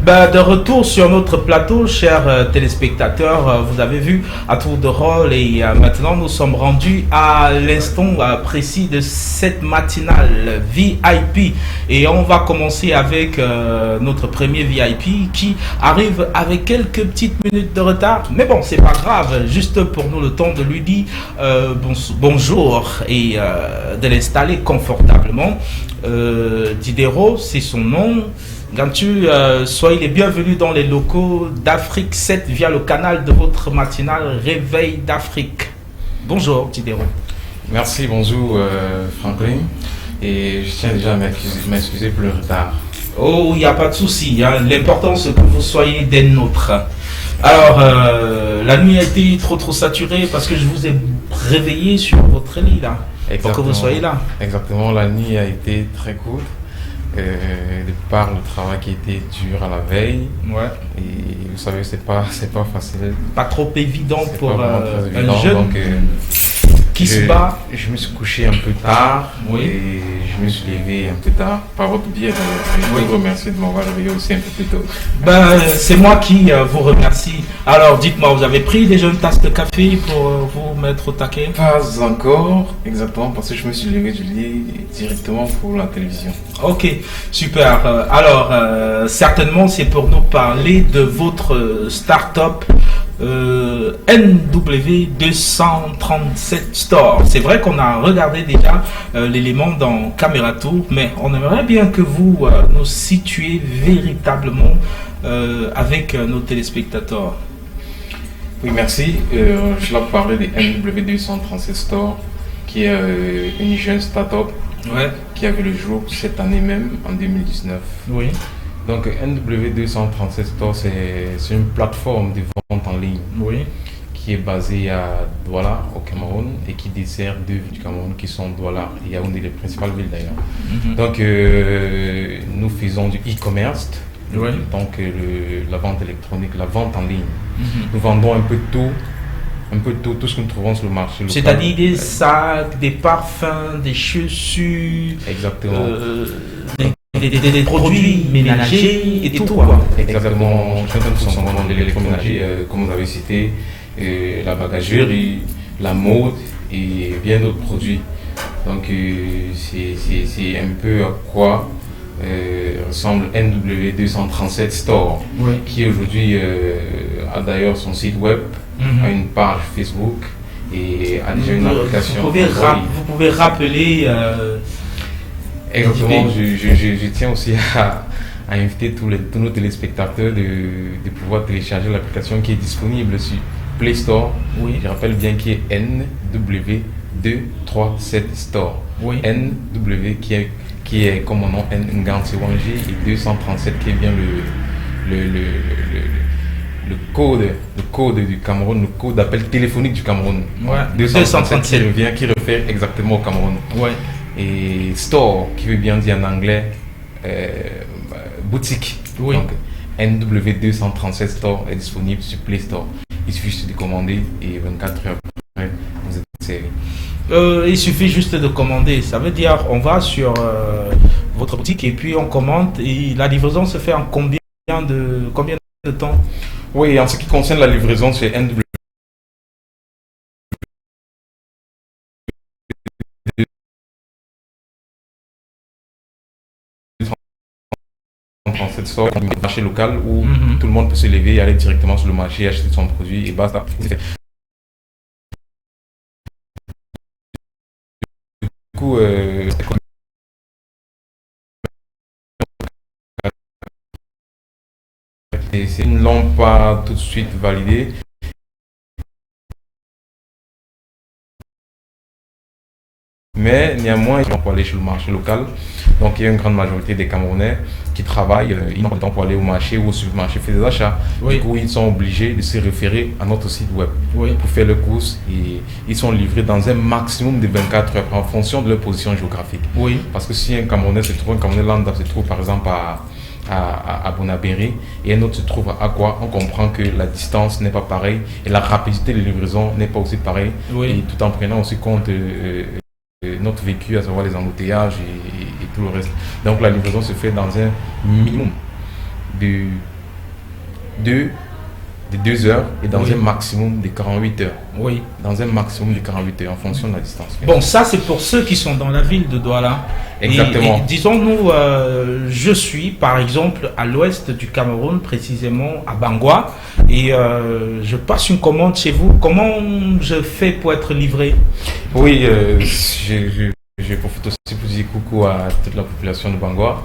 De retour sur notre plateau, chers téléspectateurs, vous avez vu à tour de rôle et maintenant nous sommes rendus à l'instant précis de cette matinale VIP et on va commencer avec notre premier VIP qui arrive avec quelques petites minutes de retard, mais bon c'est pas grave, juste pour nous le temps de lui dire bonjour et de l'installer confortablement. Diderot, c'est son nom. Gantu, soyez les bienvenus dans les locaux d'Afrique 7 via le canal de votre matinale Réveil d'Afrique. Bonjour Diderot. Merci, bonjour Franklin. Et je tiens déjà à m'excuser pour le retard. Oh, il n'y a pas de souci, hein. L'important c'est que vous soyez des nôtres. Alors, la nuit a été trop saturée parce que je vous ai réveillé sur votre lit là. Exactement. Pour que vous soyez là. Exactement, la nuit a été très courte. De par le travail qui était dur à la veille. Ouais. Et vous savez, c'est pas facile. Pas trop évident pour un évident, jeune donc, qui se bat. Je me suis couché un peu tard. Oui. Et je me suis levé un peu tard. Par votre biais, je vous remercie de m'avoir réveillé aussi un peu plus tôt. C'est moi qui vous remercie. Alors, dites-moi, vous avez pris déjà une tasse de café pour vous mettre au taquet? Pas encore, exactement, parce que je me suis levé du lit directement pour la télévision. Ok, super. Alors, certainement, c'est pour nous parler de votre start-up NW237 Store. C'est vrai qu'on a regardé déjà l'élément dans Caméra Tour, mais on aimerait bien que vous nous situiez véritablement avec nos téléspectateurs. Oui, merci. Je vais parler de NW237 Store, qui est une jeune start-up qui a vu le jour cette année même, en 2019. Oui. Donc NW237 Store, c'est une plateforme de vente en ligne qui est basée à Douala, au Cameroun, et qui dessert deux villes du Cameroun qui sont Douala et Yaoundé, les principales villes d'ailleurs. Donc nous faisons du e-commerce, donc la vente électronique, la vente en ligne. Nous vendons un peu tout ce que nous trouvons sur le marché local. C'est-à-dire des sacs, des parfums, des chaussures, exactement. Des produits ménagers et tout quoi. Exactement, nous sommes dans l'électroménager, comme vous avez cité, la bagagerie, la mode et bien d'autres produits. Donc c'est un peu à quoi ressemble NW237 Store, qui aujourd'hui a d'ailleurs son site web, a une page Facebook et a déjà une application. Vous pouvez rappeler. Exactement, je tiens aussi à inviter tous nos téléspectateurs de pouvoir télécharger l'application qui est disponible sur Play Store. Je rappelle bien qui est NW237 Store. NW qui est comme mon nom Nganti Wangi et 237 qui est bien le code du Cameroun, le code d'appel téléphonique du Cameroun. 237 qui réfère exactement au Cameroun. Et store qui veut bien dire en anglais boutique. Donc NW237 Store est disponible sur Play Store. Il suffit juste de commander et 24 heures après vous êtes servi. Il suffit juste de commander, ça veut dire on va sur votre boutique et puis on commande et la livraison se fait en combien de temps? Oui, en ce qui concerne la livraison, c'est NW. Cette sorte de marché local où tout le monde peut se lever et aller directement sur le marché, acheter son produit et basta. Du coup, ils ne l'ont pas tout de suite validé. Mais néanmoins, ils vont pour aller sur le marché local. Donc il y a une grande majorité des Camerounais qui travaillent, ils n'ont pas le temps pour aller au marché ou au supermarché faire des achats. Du coup, ils sont obligés de se référer à notre site web pour faire leurs courses et ils sont livrés dans un maximum de 24 heures en fonction de leur position géographique. Parce que si un Camerounais lambda se trouve par exemple à Bonabéry et un autre se trouve à Akwa, on comprend que la distance n'est pas pareille et la rapidité de livraison n'est pas aussi pareille. Et tout en prenant aussi compte notre vécu, à savoir les embouteillages et tout le reste. Donc la livraison se fait dans un minimum de de 2 heures et dans un maximum de 48 heures. Oui. Dans un maximum de 48 heures en fonction de la distance. Bon, ça c'est pour ceux qui sont dans la ville de Douala. Exactement. Et disons-nous, je suis par exemple à l'ouest du Cameroun, précisément à Bangwa, et je passe une commande chez vous. Comment je fais pour être livré? Oui, je profite aussi pour dire coucou à toute la population de Bangwa.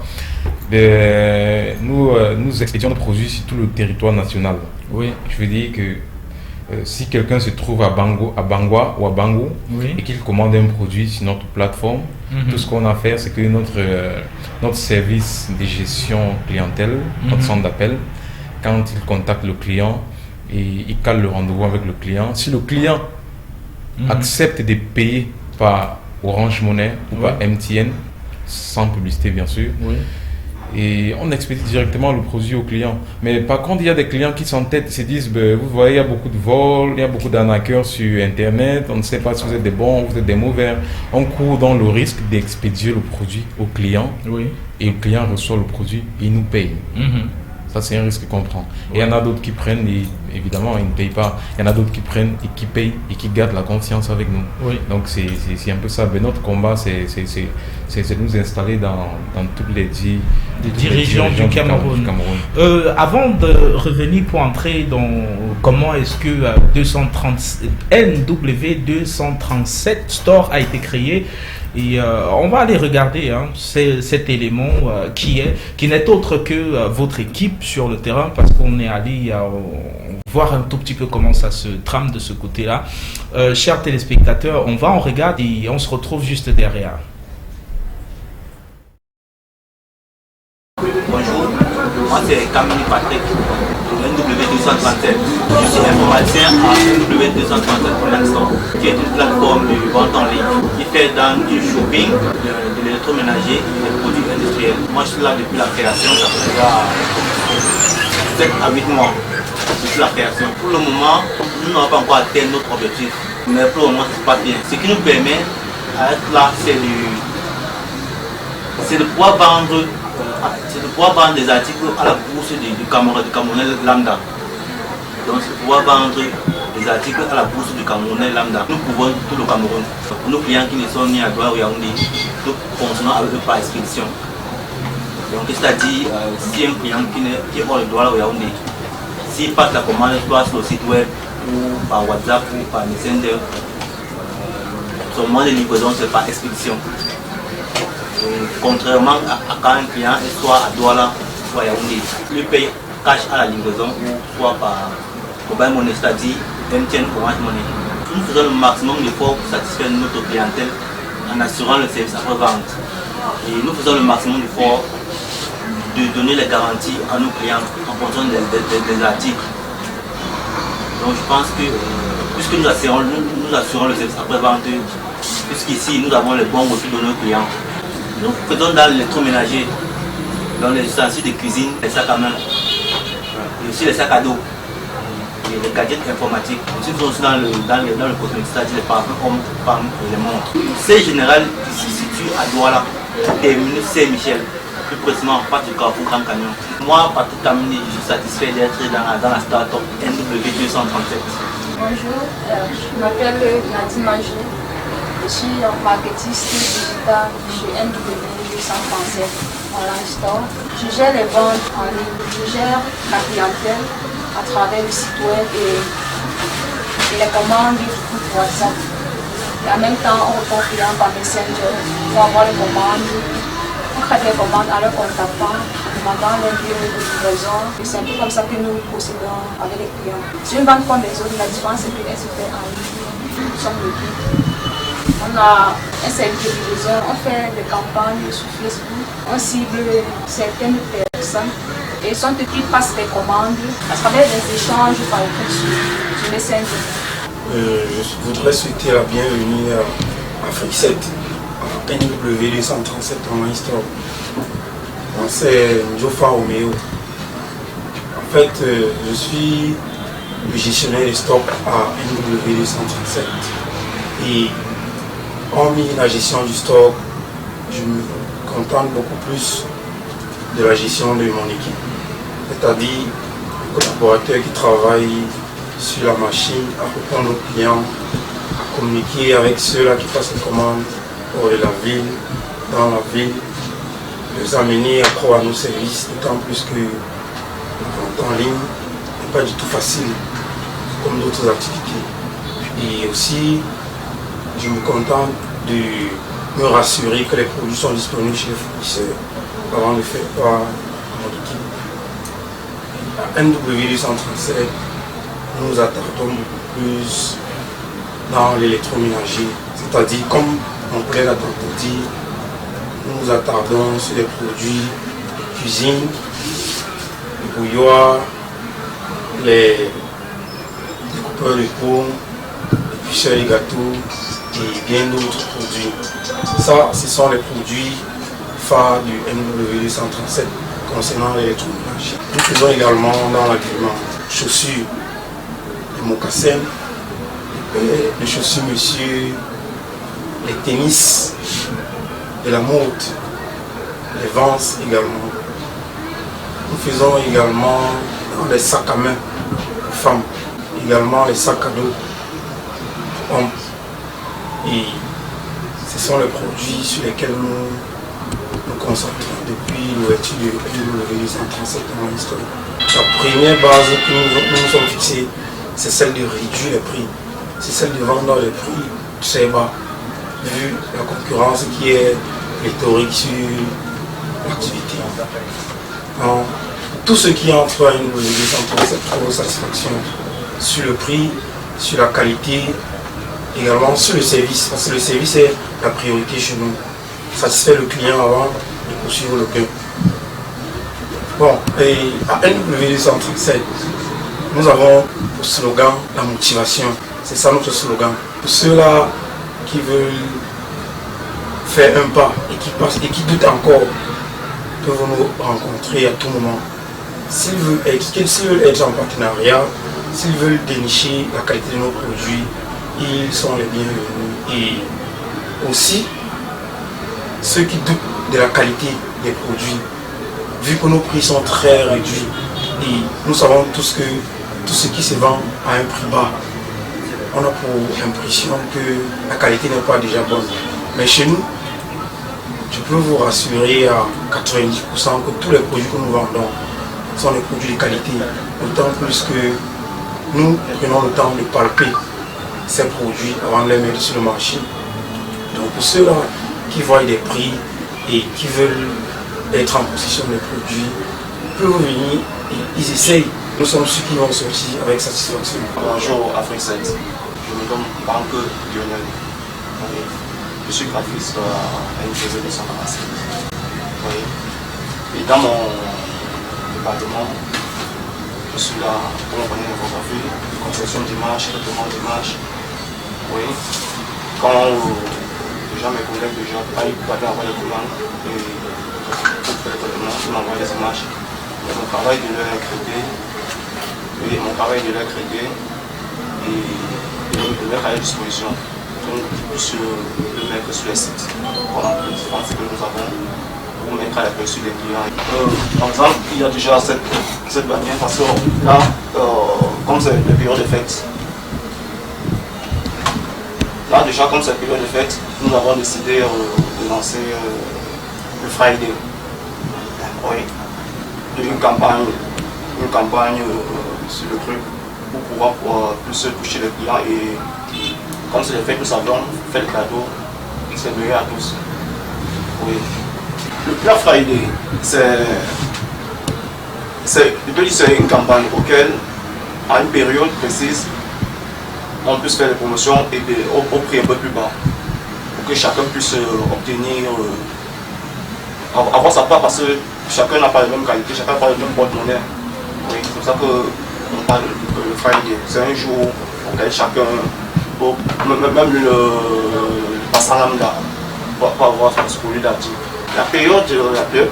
Nous expédions nos produits sur tout le territoire national. Oui. Je veux dire que si quelqu'un se trouve à Bangwa ou à Bango, oui, et qu'il commande un produit sur notre plateforme, tout ce qu'on a à faire, c'est que notre service de gestion clientèle, notre centre d'appel, quand il contacte le client et il cale le rendez-vous avec le client, si le client accepte de payer par Orange Money ou par MTN, sans publicité bien sûr, et on expédie directement le produit au client. Mais par contre, il y a des clients qui s'entêtent, se disent, vous voyez, il y a beaucoup de vols, il y a beaucoup d'arnaqueurs sur Internet, on ne sait pas si vous êtes des bons, vous êtes des mauvais. On court dans le risque d'expédier le produit au client, et le client reçoit le produit et il nous paye. Ça, c'est un risque qu'on prend. Et il y en a d'autres qui prennent, et évidemment, ils ne payent pas. Il y en a d'autres qui prennent et qui payent et qui gardent la confiance avec nous. Donc, c'est un peu ça. Mais notre combat, c'est de nous installer dans toutes les régions du Cameroun. Avant de revenir pour entrer dans comment est-ce que NW 237 Store a été créé, et on va aller regarder cet élément qui n'est autre que votre équipe sur le terrain, parce qu'on est allé voir un tout petit peu comment ça se trame de ce côté-là. Chers téléspectateurs, on regarde et on se retrouve juste derrière. Bonjour, moi c'est Camille Patrick, NW237. Je suis informaticien à NW237 pour l'instant, qui est une plateforme de vente en ligne qui fait dans du shopping, de l'électroménager et des produits industriels. Moi je suis là depuis la création, ça fait déjà 7 à 8 mois depuis la création. Pour le moment, nous n'avons pas encore atteint notre objectif, mais pour le moment ça se passe bien. Ce qui nous permet d'être là, c'est de pouvoir vendre des articles à la bourse du Camerounais lambda. Donc c'est pouvoir vendre des articles à la bourse du Camerounais lambda. Nous couvrons tout le Cameroun. Pour nos clients qui ne sont ni à Douala ou Yaoundé, nous fonctionnons avec eux par expédition. Donc c'est-à-dire, si un client qui est hors de Douala ou Yaoundé, s'il passe la commande soit sur le site web ou par WhatsApp ou par Messenger, son moment de livraison c'est par expédition. Contrairement à quand un client soit à Douala, soit à Yaoundé, lui paye cash à la livraison ou soit par mobile money, c'est-à-dire MTN Orange Money. Nous faisons le maximum d'efforts pour satisfaire notre clientèle en assurant le service après-vente. Et nous faisons le maximum d'efforts de donner les garanties à nos clients en fonction des articles. Donc je pense que puisque nous assurons le service après-vente, puisqu'ici nous avons les bons reçus de nos clients, nous faisons dans l'électroménager, dans les ustensiles de cuisine, les sacs à main, et aussi les sacs à dos, et les gadgets informatiques. Nous faisons aussi dans le cosmétique, c'est-à-dire les parfums hommes, femmes et les montres. C'est général qui se situe à Douala, terminus Saint-Michel, plus précisément en face du Carrefour Grand Canyon. Moi, Patrick Kamini, je suis satisfait d'être dans la start-up NW237. Bonjour, je m'appelle Nadine Magé. Je suis marketiste digital chez NW237 Online Store. Je gère les ventes en ligne, je gère la clientèle à travers le site web et les commandes pour WhatsApp. Et en même temps, on répond aux clients par Messenger pour avoir les commandes. On crée les commandes en leur contactant, en demandant les lieux de livraison. Et c'est un peu comme ça que nous procédons avec les clients. C'est une vente comme les autres, la différence c'est qu'elle se fait en ligne. Nous sommes l'équipe. On a un service de livraison, on fait des campagnes sur Facebook, on cible certaines personnes et sont qui passent des commandes à travers des échanges par exemple sur Messenger. Je voudrais souhaiter la bienvenue à Frixet, à NW237 Online Store. C'est Jofa Romeo. En fait, je suis le gestionnaire de stock à NW237 et hormis la gestion du stock, je me contente beaucoup plus de la gestion de mon équipe. C'est-à-dire collaborateurs qui travaillent sur la machine, à répondre aux clients, à communiquer avec ceux-là qui passent les commandes hors de la ville, dans la ville, les amener à croire à nos services, d'autant plus que la vente en ligne n'est pas du tout facile comme d'autres activités. Et aussi, je me contente de me rassurer que les produits sont disponibles chez les fournisseurs avant de faire part à mon équipe. À NW237, nous nous attardons beaucoup plus dans l'électroménager, c'est-à-dire comme mon collègue a tantôt dit, nous nous attardons sur les produits de cuisine, les bouilloires, les découpeurs de pommes, les cuisseurs de gâteaux et bien d'autres produits. Ça, ce sont les produits phares du MW237 concernant l'électroménager. Nous faisons également dans l'habillement chaussures, les mocassins, les chaussures monsieur, les tennis, de la mode, les vans également. Nous faisons également les sacs à main pour femmes, également les sacs à dos pour hommes. Et ce sont les produits sur lesquels nous nous concentrons depuis l'ouverture du MW237 dans l'histoire. La première base que nous nous sommes fixée, c'est celle de réduire les prix. C'est celle de vendre les prix très bas, vu la concurrence qui est rhétorique sur l'activité. Tout ce qui entre à une MW237 trouve satisfaction sur le prix, sur la qualité, également sur le service, parce que le service est la priorité chez nous. Satisfaire le client avant de poursuivre le gain. Bon, et à NW237, nous avons pour slogan la motivation. C'est ça notre slogan. Pour ceux-là qui veulent faire un pas et qui passent et qui doutent encore, peuvent nous rencontrer à tout moment. S'ils veulent être en partenariat, s'ils veulent dénicher la qualité de nos produits, ils sont les bienvenus. Et aussi, ceux qui doutent de la qualité des produits, vu que nos prix sont très réduits, et nous savons tous que tout ce qui se vend à un prix bas, on a pour impression que la qualité n'est pas déjà bonne. Mais chez nous, je peux vous rassurer à 90% que tous les produits que nous vendons sont des produits de qualité. D'autant plus que nous prenons le temps de palper ces produits avant de les mettre sur le marché. Donc pour ceux-là qui voient des prix et qui veulent être en possession des produits, peuvent venir et ils essayent. Nous sommes ceux qui vont sortir avec satisfaction. Bonjour Afrique 7, je me nomme Banque Lionel. Je suis graphiste à NW237. Et dans mon département, je suis là pour connaître l'infographie, conception d'images, traitement d'images. Oui. Quand déjà mes collègues pas avoir les commandes et pour faire le traitement, ils m'envoient des images. Et mon travail de leur crédit, et de mettre à leur disposition. Donc, sur le mettre sur les sites, pendant les différents sites que nous avons, pour mettre à l'aperçu des clients. Par exemple, il y a déjà cette bannière parce que là, comme c'est la période de fête, nous avons décidé de lancer le Friday. Oui. Une campagne sur le truc pour pouvoir plus toucher les clients et comme c'est les fêtes, nous savions faire le cadeau, c'est meilleur à tous. Oui. Le Black Friday, c'est une campagne auquel, à une période précise, on puisse faire des promotions et au prix un peu plus bas pour que chacun puisse obtenir, avoir sa part parce que chacun n'a pas la même qualité, chacun n'a pas le même porte-monnaie. Oui, c'est pour ça qu'on parle de Friday. C'est un jour auquel chacun, même le passant lambda, va avoir ce produit d'article. La période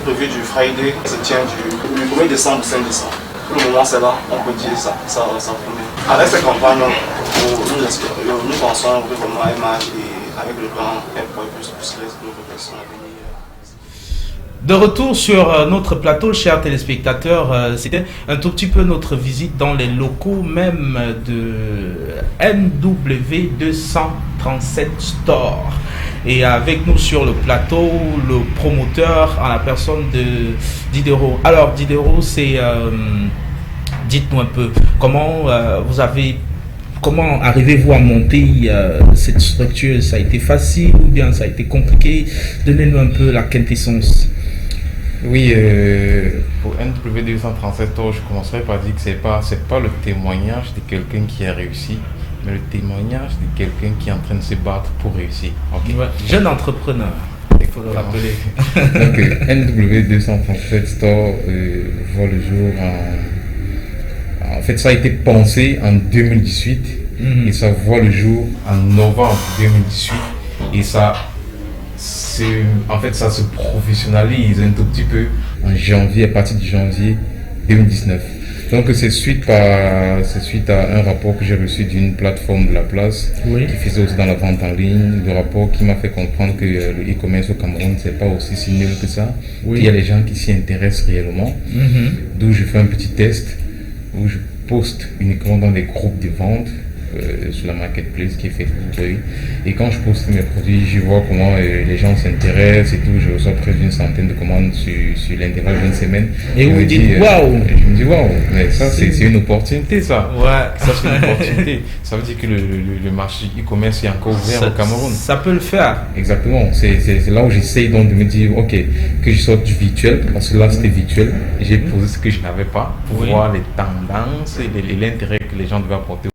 prévue du Friday se tient du 1er décembre au 5 décembre. Pour le moment, c'est là, on peut dire ça promet. Avec cette campagne, nous pensons vraiment à image et avec le plan, elle pourrait plus nos personnes à venir. De retour sur notre plateau, chers téléspectateurs, c'était un tout petit peu notre visite dans les locaux même de NW237 Store. Et avec nous sur le plateau, le promoteur en la personne de Diderot. Alors Diderot, dites-nous un peu, comment arrivez-vous à monter cette structure? Ça a été facile ou bien ça a été compliqué? Donnez-nous un peu la quintessence. Oui, pour NW237, je commencerai par dire que c'est pas le témoignage de quelqu'un qui a réussi, mais le témoignage de quelqu'un qui est en train de se battre pour réussir. Okay. Ouais, jeune entrepreneur, il faut le rappeler. Donc, NW237 Store voit le jour en fait, ça a été pensé en 2018 et ça voit le jour en novembre 2018 et ça se professionnalise un tout petit peu en janvier, à partir de janvier 2019. Donc c'est suite à un rapport que j'ai reçu d'une plateforme de la place qui faisait aussi dans la vente en ligne, le rapport qui m'a fait comprendre que le e-commerce au Cameroun c'est pas aussi si nul que ça, qu'il y a des gens qui s'y intéressent réellement, d'où je fais un petit test où je poste uniquement dans des groupes de vente sur la marketplace qui est Facebook. Et quand je poste mes produits, je vois comment les gens s'intéressent et tout. Je reçois près d'une centaine de commandes sur l'intervalle d'une semaine. Et vous me dites waouh! Je me dis waouh, mais ça c'est une opportunité ça. Ouais. Ça c'est une opportunité. Ça veut dire que le marché e-commerce est encore ouvert au Cameroun. Ça peut le faire. Exactement. C'est là où j'essaye donc de me dire ok, que je sorte du virtuel, parce que là c'était virtuel. J'ai posé ce que je n'avais pas pour voir les tendances et l'intérêt que les gens devaient apporter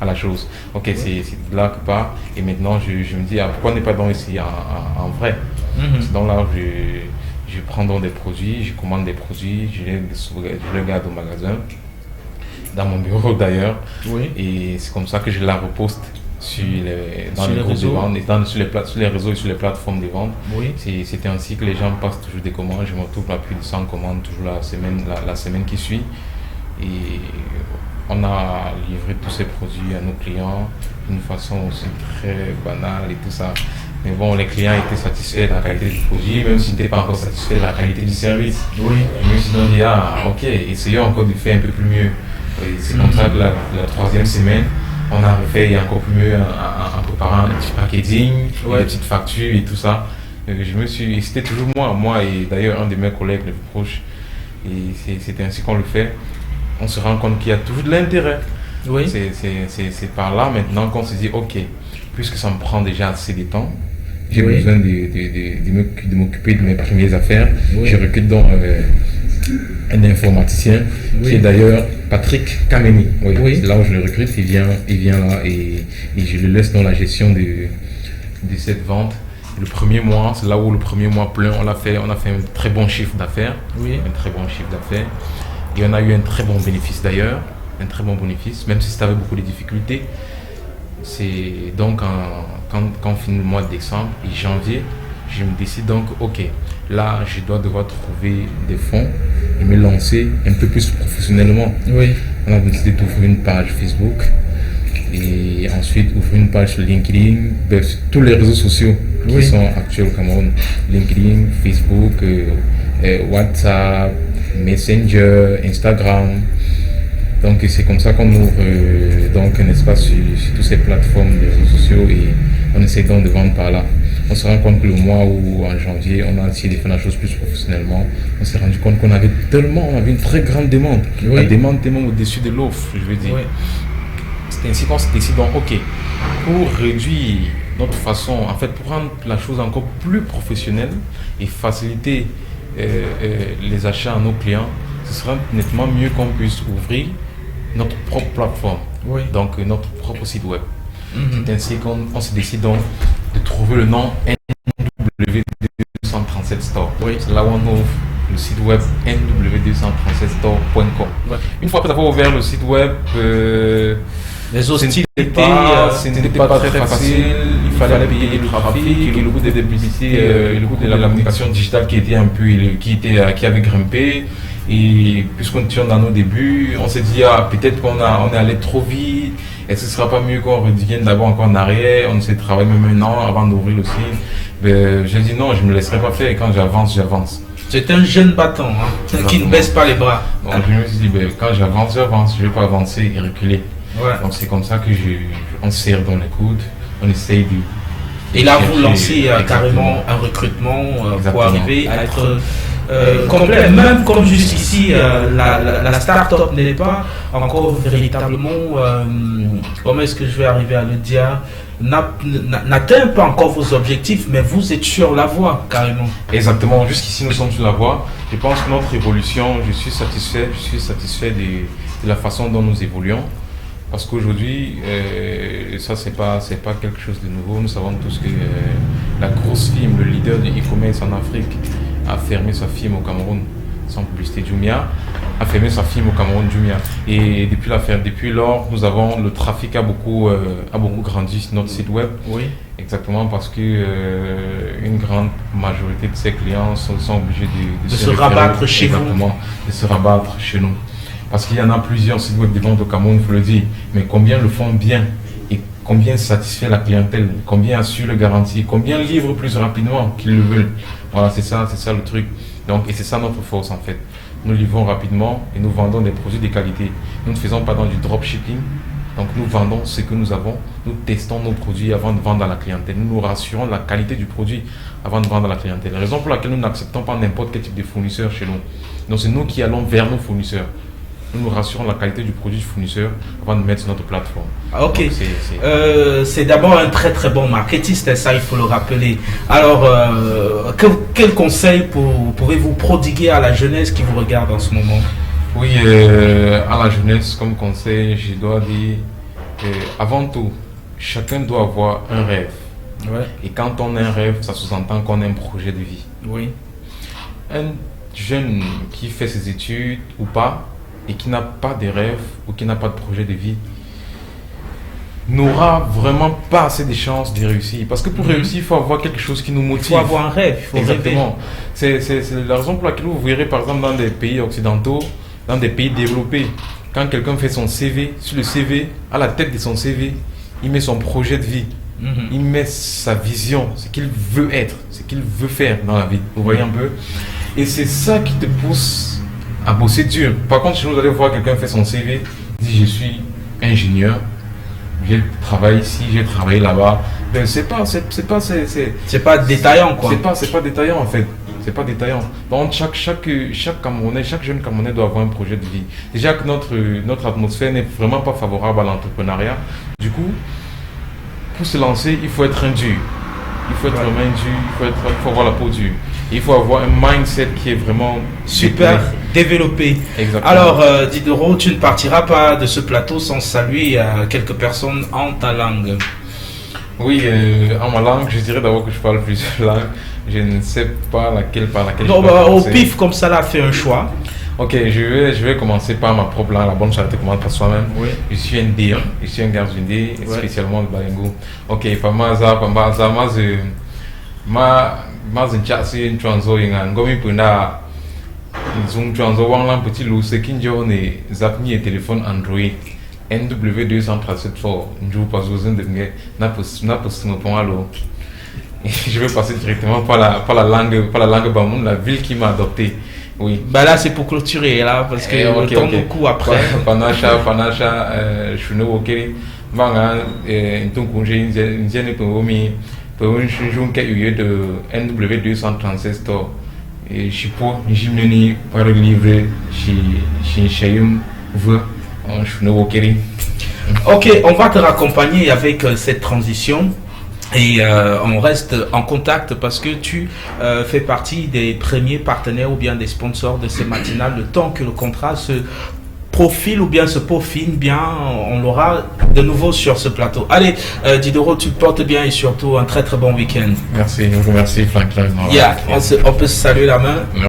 à la chose. Ok, c'est là que part. Et maintenant, je me dis, pourquoi ne pas donc ici en vrai? Donc là, je prends donc des produits, je commande des produits, je les garde au magasin, dans mon bureau d'ailleurs. Et c'est comme ça que je la reposte sur les réseaux de vente, sur les réseaux et sur les plateformes de vente. C'est ainsi que les gens passent toujours des commandes. Je me retrouve à plus de 100 commandes toujours la semaine qui suit. Et on a livré tous ces produits à nos clients d'une façon aussi très banale et tout ça. Mais bon, les clients étaient satisfaits de la qualité du produit, même s'ils n'étaient pas encore satisfaits de la qualité du service. Je me suis dit, ok, essayons encore de faire un peu plus mieux. Et c'est comme ça que la troisième semaine, on a refait encore plus mieux en préparant un petit packaging, des petites factures et tout ça. C'était toujours moi et d'ailleurs un de mes collègues les plus proches. Et c'était ainsi qu'on le fait. On se rend compte qu'il y a toujours de l'intérêt. C'est par là maintenant qu'on se dit ok, puisque ça me prend déjà assez de temps, j'ai besoin de m'occuper de mes premières affaires. Je recrute donc un informaticien qui est d'ailleurs Patrick Kameni. C'est là où je le recrute, il vient là et je le laisse dans la gestion de cette vente. Le premier mois, c'est là où le premier mois plein, on a fait un très bon chiffre d'affaires. Un très bon chiffre d'affaires. Et on a eu un très bon bénéfice d'ailleurs, même si c'était avec beaucoup de difficultés. C'est donc quand on finit le mois de décembre et janvier, je me décide donc, ok, là je dois devoir trouver des fonds et me lancer un peu plus professionnellement. On a décidé d'ouvrir une page Facebook et ensuite ouvrir une page sur LinkedIn, bref, tous les réseaux sociaux qui sont actuels au Cameroun. LinkedIn, Facebook, WhatsApp, Messenger, Instagram. Donc c'est comme ça qu'on ouvre donc un espace sur toutes ces plateformes de réseaux sociaux et on essaie donc de vendre par là. On se rend compte que le mois où en janvier on a essayé de faire la chose plus professionnellement, on s'est rendu compte qu'on avait une très grande demande. La demande tellement au-dessus de l'offre, je veux dire. C'est ainsi qu'on se décide donc ok, pour réduire notre façon, en fait pour rendre la chose encore plus professionnelle et faciliter les achats à nos clients, ce sera nettement mieux qu'on puisse ouvrir notre propre plateforme, donc notre propre site web. C'est ainsi qu'on se décide donc de trouver le nom NW237 Store. C'est là où on ouvre le site web nw237store.com. Une fois après avoir ouvert le site web, les hostilités, ce n'était pas très facile. Il fallait payer le trafic, le coût des publicités, le coût de la communication digitale qui avait grimpé. Et puisqu'on était dans nos débuts, on s'est dit peut-être qu'on est allé trop vite Est-ce que ce sera pas mieux qu'on revienne d'abord encore en arrière, on essaie de travailler même maintenant avant d'ouvrir le site? Je dis non, je me laisserai pas faire, et quand j'avance, j'avance. C'est un jeune battant qui ne baisse pas les bras. Donc je me suis dit, quand j'avance, j'avance, je vais pas avancer et reculer. Ouais. Donc c'est comme ça que on serre dans les coudes, on essaye de... Et là, vous lancez carrément un recrutement pour arriver à être complet. Même comme jusqu'ici, la start-up n'est pas encore véritablement, comment est-ce que je vais arriver à le dire, n'atteint pas encore vos objectifs, mais vous êtes sur la voie carrément. Exactement, jusqu'ici nous sommes sur la voie. Je pense que notre évolution, je suis satisfait de la façon dont nous évoluons. Parce qu'aujourd'hui, ça c'est pas quelque chose de nouveau. Nous savons tous que la grosse firme, le leader de e-commerce en Afrique, a fermé sa firme au Cameroun, sans publicité, Jumia, a fermé sa firme au Cameroun, Jumia. Et depuis lors, le trafic a beaucoup grandi sur notre site web. Oui. Exactement, parce que une grande majorité de ses clients sont obligés de se rabattre chez vous. Exactement, de se rabattre chez nous. Parce qu'il y en a plusieurs sites web de vente au Cameroun, il faut le dire, mais combien le font bien et combien satisfait la clientèle, combien assure le garantie, combien livrent plus rapidement qu'ils le veulent. Voilà, c'est ça le truc. Donc, et c'est ça notre force en fait. Nous livrons rapidement et nous vendons des produits de qualité. Nous ne faisons pas dans du dropshipping. Donc nous vendons ce que nous avons, nous testons nos produits avant de vendre à la clientèle. Nous nous rassurons de la qualité du produit avant de vendre à la clientèle. La raison pour laquelle nous n'acceptons pas n'importe quel type de fournisseur chez nous. Donc c'est nous qui allons vers nos fournisseurs. Nous nous rassurons de la qualité du produit du fournisseur avant de mettre sur notre plateforme. Ah, ok. C'est d'abord un très très bon marketiste, ça il faut le rappeler. Alors, quel conseil pouvez-vous prodiguer à la jeunesse qui vous regarde en ce moment? Oui, à la jeunesse, comme conseil, je dois dire, avant tout, chacun doit avoir un rêve. Ouais. Et quand on a un rêve, ça sous-entend qu'on a un projet de vie. Oui. Un jeune qui fait ses études ou pas, et qui n'a pas de rêve ou qui n'a pas de projet de vie, n'aura vraiment pas assez de chances de réussir. Parce que pour réussir, il faut avoir quelque chose qui nous motive. Il faut avoir un rêve, il faut Exactement. C'est la raison pour laquelle vous verrez par exemple dans des pays occidentaux, dans des pays développés, quand quelqu'un fait son CV, sur le CV, à la tête de son CV, il met son projet de vie. Il met sa vision, ce qu'il veut être, ce qu'il veut faire dans la vie. Vous voyez un peu? Et c'est ça qui te pousse à bosser dur. Par contre, si vous allez voir quelqu'un faire son CV, dit je suis ingénieur, j'ai travaillé ici, j'ai travaillé là-bas. Ben, c'est pas détaillant quoi. C'est pas détaillant en fait. C'est pas détaillant. Donc chaque Camerounais, chaque jeune Camerounais doit avoir un projet de vie. Déjà que notre atmosphère n'est vraiment pas favorable à l'entrepreneuriat. Du coup, pour se lancer, il faut être un dur. Il faut être vraiment dur, il faut avoir la peau dure. Il faut avoir un mindset qui est vraiment super développé. Exactement. Alors, Diderot, tu ne partiras pas de ce plateau sans saluer quelques personnes en ta langue. Oui, en ma langue, je dirais d'abord que je parle plusieurs langues. Je ne sais pas par laquelle non, au pif, comme ça, là, fais un choix. Ok, je vais commencer par ma propre langue, la bonne charité commence par soi-même. Oui. Je suis un D, je suis un garçon D, spécialement le Balingo. Ok, pas mas nchasi ntwanzo inga ngomi punda nzung ntwanzo wanglan petit loup ce qui ne zapni téléphone Android NW237 for nju pazozen de nge na posimo pongalo. Je vais passer directement par la langue bamoun, la ville qui m'a adopté. Oui. Bah là c'est pour clôturer là parce que on tombe beaucoup après. Panacha chuno okeri banga ntunkunje nzene pomi pour une journée de NW237 store et je suis pas j'ai par livre chez Chayum veut Ok, on va te raccompagner avec cette transition et on reste en contact parce que tu fais partie des premiers partenaires ou bien des sponsors de ces matinales. Le temps que le contrat se profile ou bien se peaufine bien, on l'aura de nouveau sur ce plateau. Allez, Diderot, tu te portes bien et surtout un très très bon week-end. Merci, je vous remercie Franklin. On peut se saluer la main.